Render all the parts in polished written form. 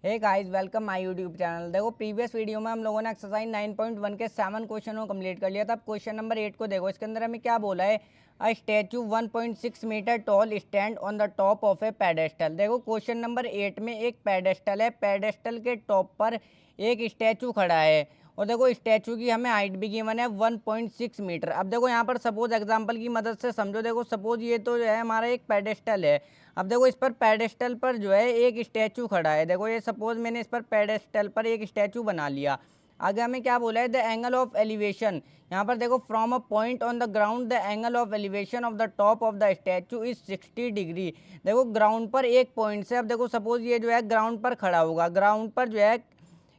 Hey guys welcome my YouTube channel. देखो previous video में हम लोगों ने एक्सरसाइज 9.1 के 7 क्वेश्चनों को कंप्लीट कर लिया था। अब क्वेश्चन नंबर 8 को देखो, इसके अंदर हमें क्या बोला है। A statue 1.6 metre tall stand on the top of a pedestal. देखो क्वेश्चन नंबर 8 में एक पेडेस्टल है, पेडेस्टल के टॉप पर एक स्टैचू खड़ा है और देखो स्टैचू की हमें हाइट भी गिवन है 1.6 मीटर। अब देखो यहाँ पर सपोज एग्जांपल की मदद से समझो। देखो सपोज ये तो जो है हमारा एक पेडेस्टल है। अब देखो इस पर पेडेस्टल पर जो है एक स्टैचू खड़ा है। देखो ये सपोज मैंने इस पर पेडेस्टल पर एक स्टैचू बना लिया। आगे हमें क्या बोला है, द एंगल ऑफ एलिवेशन। यहाँ पर देखो from a point on the ground the angle of elevation of the top of the statue is 60 degree. देखो ग्राउंड पर एक पॉइंट से, अब देखो सपोज ये जो है ग्राउंड पर खड़ा होगा, ग्राउंड पर जो है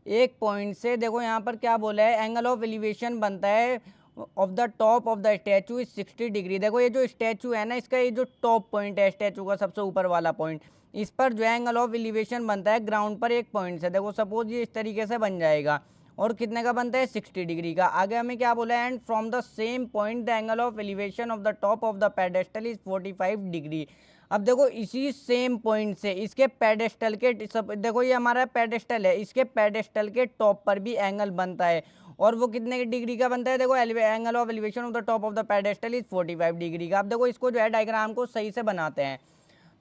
एक पॉइंट से देखो यहाँ पर क्या बोला है, एंगल ऑफ एलिवेशन बनता है of the top of the statue is 60 degree. देखो ये जो स्टैचू है ना, इसका ये जो टॉप पॉइंट है स्टैचू का सबसे ऊपर वाला पॉइंट, इस पर जो एंगल ऑफ एलिवेशन बनता है ग्राउंड पर एक पॉइंट से। देखो सपोज ये इस तरीके से बन जाएगा और कितने का बनता है, 60 डिग्री का। आगे हमें क्या बोला है, and from the same point the angle of elevation of the top of the pedestal is 45 degree. अब देखो इसी सेम पॉइंट से इसके पेडेस्टल के देखो ये हमारा पेडेस्टल है, इसके पेडेस्टल के टॉप पर भी एंगल बनता है और वो कितने डिग्री का बनता है। देखो angle of elevation of the top of the pedestal is 45 degree का। अब देखो इसको जो है डायग्राम को सही से बनाते हैं।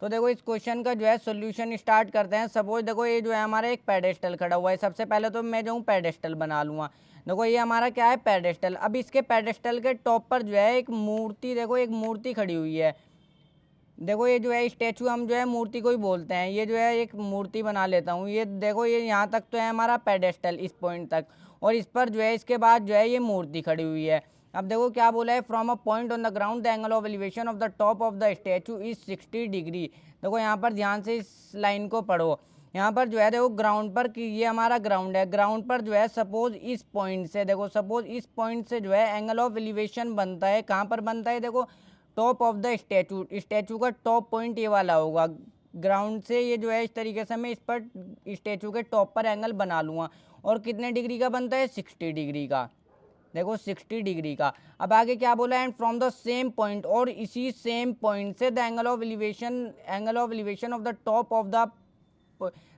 तो देखो इस क्वेश्चन का जो है सॉल्यूशन स्टार्ट करते हैं। सपोज देखो ये जो है हमारा एक पेडेस्टल खड़ा हुआ है। सबसे पहले तो मैं जो हूँ पेडेस्टल बना लूँगा। देखो ये हमारा क्या है, पेडेस्टल। अब इसके पेडेस्टल के टॉप पर जो है एक मूर्ति, देखो एक मूर्ति खड़ी हुई है। देखो ये जो है स्टैचू, हम जो है मूर्ति को ही बोलते हैं। ये जो है एक मूर्ति बना लेता हूँ। ये देखो ये यहाँ तक तो है हमारा पेडेस्टल, इस पॉइंट तक, और इस पर जो है इसके बाद जो है ये मूर्ति खड़ी हुई है। अब देखो क्या बोला है, from a point on the ground the angle of elevation of the top of the statue is 60 degree. देखो यहाँ पर ध्यान से इस लाइन को पढ़ो। यहाँ पर जो है देखो ग्राउंड पर कि ये हमारा ग्राउंड है, ग्राउंड पर जो है सपोज इस पॉइंट से, देखो सपोज इस पॉइंट से जो है एंगल ऑफ एलिवेशन बनता है। कहाँ पर बनता है, देखो top of the statue. Statue का टॉप पॉइंट ये वाला होगा। ग्राउंड से ये जो है इस तरीके से मैं इस पर स्टैचू के टॉप पर एंगल बना लूँगा और कितने डिग्री का बनता है, 60 डिग्री का। देखो 60 डिग्री का। अब आगे क्या बोला, and from the same point, और इसी सेम पॉइंट से the angle of elevation of the top of the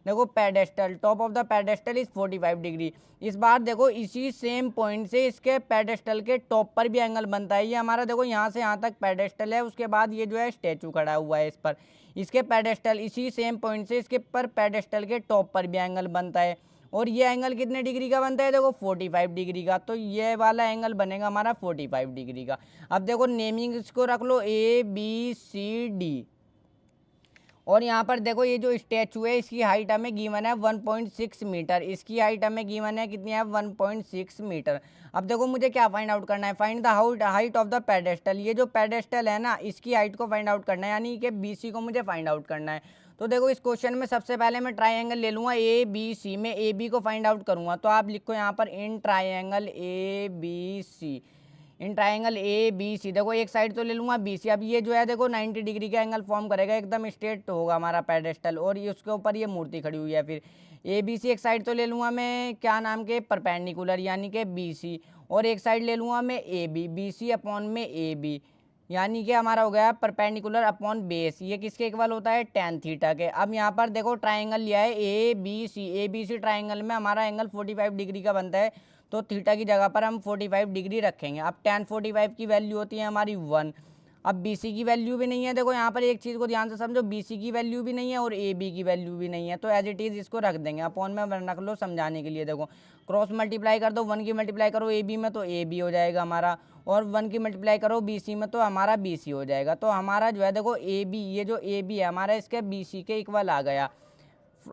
देखो pedestal, top of the pedestal is 45 degree. इस बार देखो इसी सेम पॉइंट से इसके पेडेस्टल के टॉप पर भी एंगल बनता है। ये हमारा देखो यहाँ से यहाँ तक पेडेस्टल है, उसके बाद ये जो है स्टैचू खड़ा हुआ है इस पर, इसके पेडेस्टल इसी सेम पॉइंट से इसके पर पेडेस्टल के टॉप पर भी एंगल बनता है और ये एंगल कितने डिग्री का बनता है, देखो 45 डिग्री का। तो ये वाला एंगल बनेगा हमारा 45 डिग्री का। अब देखो नेमिंग इसको रख लो ABCD। और यहाँ पर देखो ये जो स्टैचू है इसकी हाइट हमें गिवन है 1.6 मीटर। इसकी हाइट हमें गिवन है कितनी है, 1.6 मीटर। अब देखो मुझे क्या फाइंड आउट करना है, find the height of the pedestal. ये जो पेडेस्टल है ना, इसकी हाइट को फाइंड आउट करना है, यानी कि BC को मुझे फाइंड आउट करना है। तो देखो इस क्वेश्चन में सबसे पहले मैं ट्राइंगल ले लूँगा ABC में, AB को फाइंड आउट करूँगा। तो आप लिखो यहाँ पर in triangle ABC, in triangle ABC। देखो एक साइड तो ले लूँगा BC। अब ये जो है देखो 90 डिग्री का एंगल फॉर्म करेगा, एकदम स्ट्रेट होगा हमारा पेडेस्टल और ये उसके ऊपर ये मूर्ति खड़ी हुई है। फिर ABC एक साइड तो ले लूँगा मैं, क्या नाम के, परपेंडिकुलर यानी कि BC, और एक साइड ले लूँगा मैं AB, BC अपॉन में AB, यानी कि हमारा हो गया परपेंडिकुलर अपॉन बेस। ये किसके इक्वल होता है, tan थीटा के। अब यहाँ पर देखो ट्राइंगल लिया है ABC ट्राइंगल में हमारा एंगल 45 डिग्री का बनता है, तो थीटा की जगह पर हम 45 डिग्री रखेंगे। अब tan 45 की वैल्यू होती है हमारी 1। अब BC की वैल्यू भी नहीं है। देखो यहाँ पर एक चीज़ को ध्यान से समझो, BC की वैल्यू भी नहीं है और AB की वैल्यू भी नहीं है, तो एज इट इज़ इसको रख देंगे, अपॉन में रख लो समझाने के लिए। देखो क्रॉस मल्टीप्लाई कर दो, 1 की मल्टीप्लाई करो AB में तो AB हो जाएगा हमारा, और 1 की मल्टीप्लाई करो BC में तो हमारा BC हो जाएगा। तो हमारा जो है देखो AB, ये जो AB है हमारा इसके BC के इक्वल आ गया।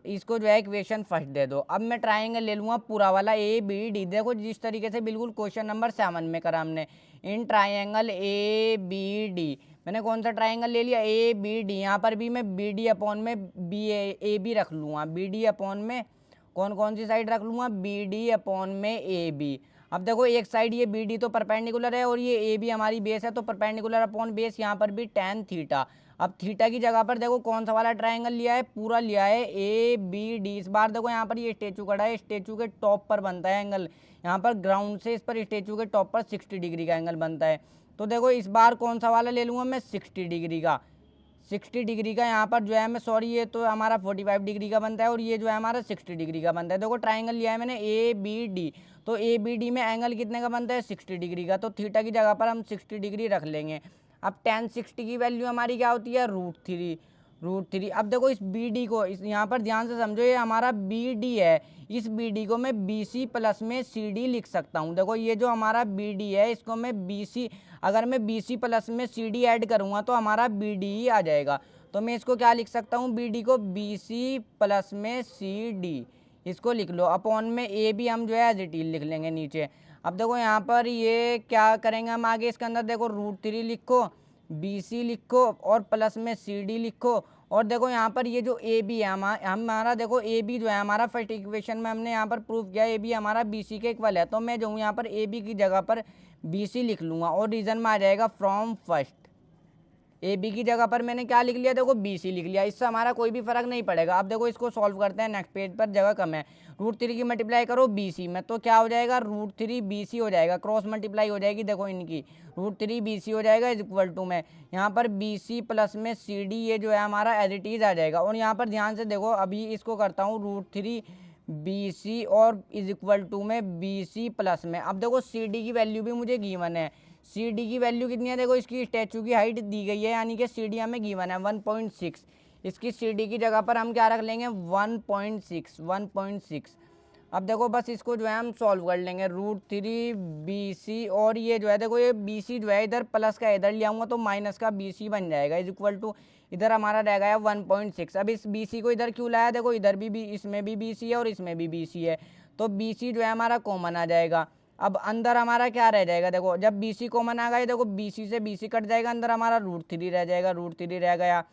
इसको जो है इक्वेशन फर्स्ट दे दो। अब मैं ट्राइंगल ले लूँगा पूरा वाला ABD। देखो जिस तरीके से बिल्कुल क्वेश्चन नंबर 7 में करा हमने, इन ट्राइंगल ABD। मैंने कौन सा ट्राइंगल ले लिया, ABD। यहाँ पर भी मैं BD अपॉन में AB रख लूँगा, BD अपॉन में कौन कौन सी साइड रख लूँगा, BD अपॉन में AB। अब देखो एक साइड ये BD तो परपेंडिकुलर है और ये AB हमारी बेस है, तो परपेंडिकुलर अपॉन बेस, यहाँ पर भी tan थीटा। अब थीटा की जगह पर देखो कौन सा वाला ट्रायंगल लिया है, पूरा लिया है ABD। इस बार देखो यहाँ पर ये स्टेचू खड़ा है, स्टेचू के टॉप पर बनता है एंगल, यहाँ पर ग्राउंड से इस पर स्टेचू के टॉप पर 60 डिग्री का एंगल बनता है। तो देखो इस बार कौन सा वाला ले लूँगा मैं, 60 डिग्री का। 60 डिग्री का यहाँ पर जो है मैं सॉरी ये तो हमारा 45 डिग्री का बनता है और ये जो है हमारा 60 डिग्री का बनता है। देखो ट्राइंगल लिया है मैंने ए बी डी, तो ए बी डी में एंगल कितने का बनता है 60 डिग्री का, तो थीटा की जगह पर हम 60 डिग्री रख लेंगे। अब tan 60 की वैल्यू हमारी क्या होती है √3। अब देखो इस बी डी को इस यहाँ पर ध्यान से समझो, ये हमारा बी डी है, इस बी डी को मैं बी सी प्लस में सी डी लिख सकता हूँ। देखो ये जो हमारा बी डी है इसको मैं बी सी, अगर मैं बी सी प्लस में सी डी ऐड करूँगा तो हमारा बी डी ही आ जाएगा। तो मैं इसको क्या लिख सकता हूँ, बी डी को बी सी प्लस में सी डी, इसको लिख लो। अपॉन में ए भी हम जो है एज इट इज लिख लेंगे नीचे। अब देखो यहाँ पर ये क्या करेंगे हम आगे, इसके अंदर देखो √3 लिखो, बी सी लिखो और प्लस में सी डी लिखो। और देखो यहाँ पर ये जो ए बी है हमारा देखो ए बी जो है हमारा फर्स्ट इक्वेशन में हमने यहाँ पर प्रूव किया ए बी हमारा बी सी के इक्वल है। तो मैं जो हूँ यहाँ पर ए बी की जगह पर बी सी लिख लूँगा और रीजन में आ जाएगा फ्रॉम फर्स्ट। ए बी की जगह पर मैंने क्या लिख लिया, देखो बी सी लिख लिया, इससे हमारा कोई भी फर्क नहीं पड़ेगा। अब देखो इसको सॉल्व करते हैं, नेक्स्ट पेज पर जगह कम है। √3 की मल्टीप्लाई करो बी सी में तो क्या हो जाएगा, √3 बी सी हो जाएगा, क्रॉस मल्टीप्लाई हो जाएगी देखो इनकी, √3 बी सी हो जाएगा इज इक्वल टू में यहाँ पर बी सी प्लस में सी डी, ये जो है हमारा एज इट इज आ जाएगा। और यहाँ पर ध्यान से देखो अभी इसको करता हूँ √3 बी सी और इज इक्वल टू में बी सी प्लस में। अब देखो सी डी की वैल्यू भी मुझे गिवन है, सी डी की वैल्यू कितनी है, देखो इसकी स्टैचू की हाइट दी गई है यानी कि सी डी हमें गिवन है 1.6, इसकी सी डी की जगह पर हम क्या रख लेंगे 1.6। अब देखो बस इसको जो है हम सॉल्व कर लेंगे, √3 बी सी और ये जो है देखो ये बी सी जो है इधर प्लस का इधर ले आऊँगा तो माइनस का बी सी बन जाएगा इज इक्वल टू इधर हमारा रह गया 1.6। अब इस बी सी को इधर क्यों लाया, देखो इधर भी इसमें भी बी सी है और इसमें भी बी सी है, तो बी सी जो है हमारा कॉमन आ जाएगा। अब अंदर हमारा क्या रह जाएगा, देखो जब बी सी कॉमन आ गया देखो बी सी से बी सी कट जाएगा, अंदर हमारा √3 रह जाएगा, √3 रह गया,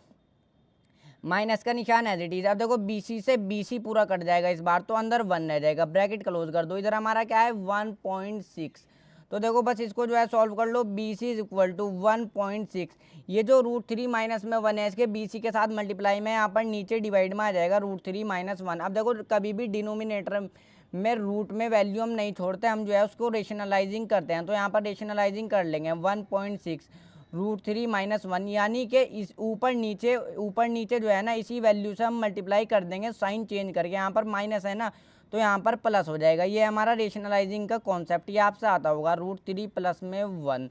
माइनस का निशान एज इट इज। अब देखो बी सी से बी सी पूरा कट जाएगा इस बार, तो अंदर 1 रह जाएगा, ब्रैकेट क्लोज कर दो, इधर हमारा क्या है 1.6। तो देखो बस इसको जो है सॉल्व कर लो, B C is equal to 1.6, ये जो √3 माइनस में 1 है इसके बी सी के साथ मल्टीप्लाई में यहाँ पर नीचे डिवाइड में आ जाएगा √3 माइनस 1। अब देखो कभी भी डिनोमिनेटर में रूट में वैल्यू हम नहीं छोड़ते, हम जो है उसको रेशनलाइजिंग करते हैं, तो यहाँ पर रेशनलाइजिंग कर लेंगे 1.6 √3 माइनस 1, यानी कि इस ऊपर नीचे जो है ना इसी वैल्यू से हम मल्टीप्लाई कर देंगे, साइन चेंज करके, यहाँ पर माइनस है ना तो यहाँ पर प्लस हो जाएगा। ये हमारा रेशनलाइजिंग का कॉन्सेप्ट, ये आपसे आता होगा √3 प्लस में 1।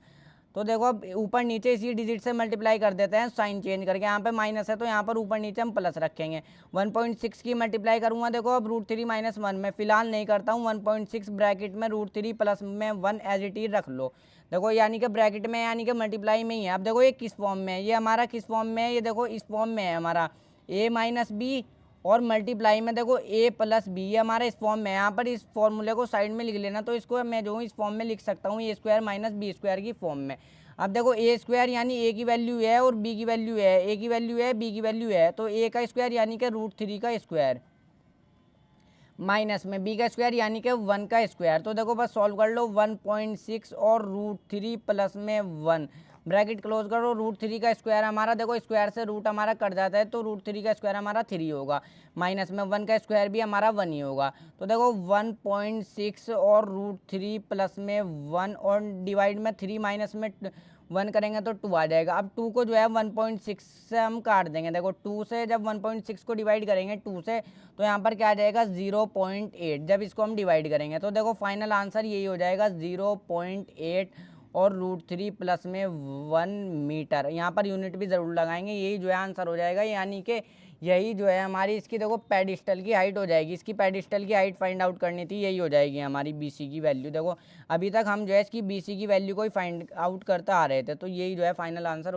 तो देखो अब ऊपर नीचे इसी डिजिट से मल्टीप्लाई कर देते हैं साइन चेंज करके, यहाँ पे माइनस है तो यहाँ पर ऊपर नीचे हम प्लस रखेंगे। 1.6 की मल्टीप्लाई करूँगा, देखो अब √3 माइनस 1 में फिलहाल नहीं करता हूँ, 1.6 ब्रैकेट में √3 प्लस में 1 एज इट इज रख लो। देखो यानी कि ब्रैकेट में यानी कि मल्टीप्लाई में ही है। अब देखो ये किस फॉर्म में है, ये हमारा किस फॉर्म में है, ये देखो इस फॉर्म में है हमारा a माइनस बी और मल्टीप्लाई में देखो a प्लस बी, ये हमारे इस फॉर्म में है। यहाँ पर इस फॉर्मूले को साइड में लिख लेना, तो इसको मैं जो हूँ इस फॉर्म में लिख सकता हूँ a square minus B square की फॉर्म में। अब देखो a स्क्वायर यानी a की वैल्यू है और b की वैल्यू है, a की वैल्यू है b की वैल्यू है, तो a का स्क्वायर यानी कि √3 का स्क्वायर माइनस में b का स्क्वायर यानी कि 1 का स्क्वायर। तो देखो बस सॉल्व कर लो, 1.6 और √3 प्लस में 1 ब्रैकेट क्लोज करो, √3 का स्क्वायर हमारा देखो स्क्वायर से रूट हमारा कट जाता है, तो √3 का स्क्वायर हमारा 3 होगा, माइनस में 1 का स्क्वायर भी हमारा 1 ही होगा। तो देखो 1.6 और √3 प्लस में 1 और डिवाइड में 3 माइनस में 1 करेंगे तो 2 आ जाएगा। अब 2 को जो है 1.6 से हम काट देंगे, देखो 2 से जब 1.6 को डिवाइड करेंगे 2 से तो यहाँ पर क्या आ जाएगा 0.8, जब इसको हम डिवाइड करेंगे तो देखो फाइनल आंसर यही हो जाएगा 0.8 और √3 प्लस में 1 मीटर। यहाँ पर यूनिट भी ज़रूर लगाएंगे, यही जो है आंसर हो जाएगा, यानी कि यही जो है हमारी इसकी देखो पेडिस्टल की हाइट हो जाएगी, इसकी पेडिस्टल की हाइट फाइंड आउट करनी थी, यही हो जाएगी हमारी बीसी की वैल्यू। देखो अभी तक हम जो है इसकी बीसी की वैल्यू को ही फाइंड आउट करते आ रहे थे, तो यही जो है फाइनल आंसर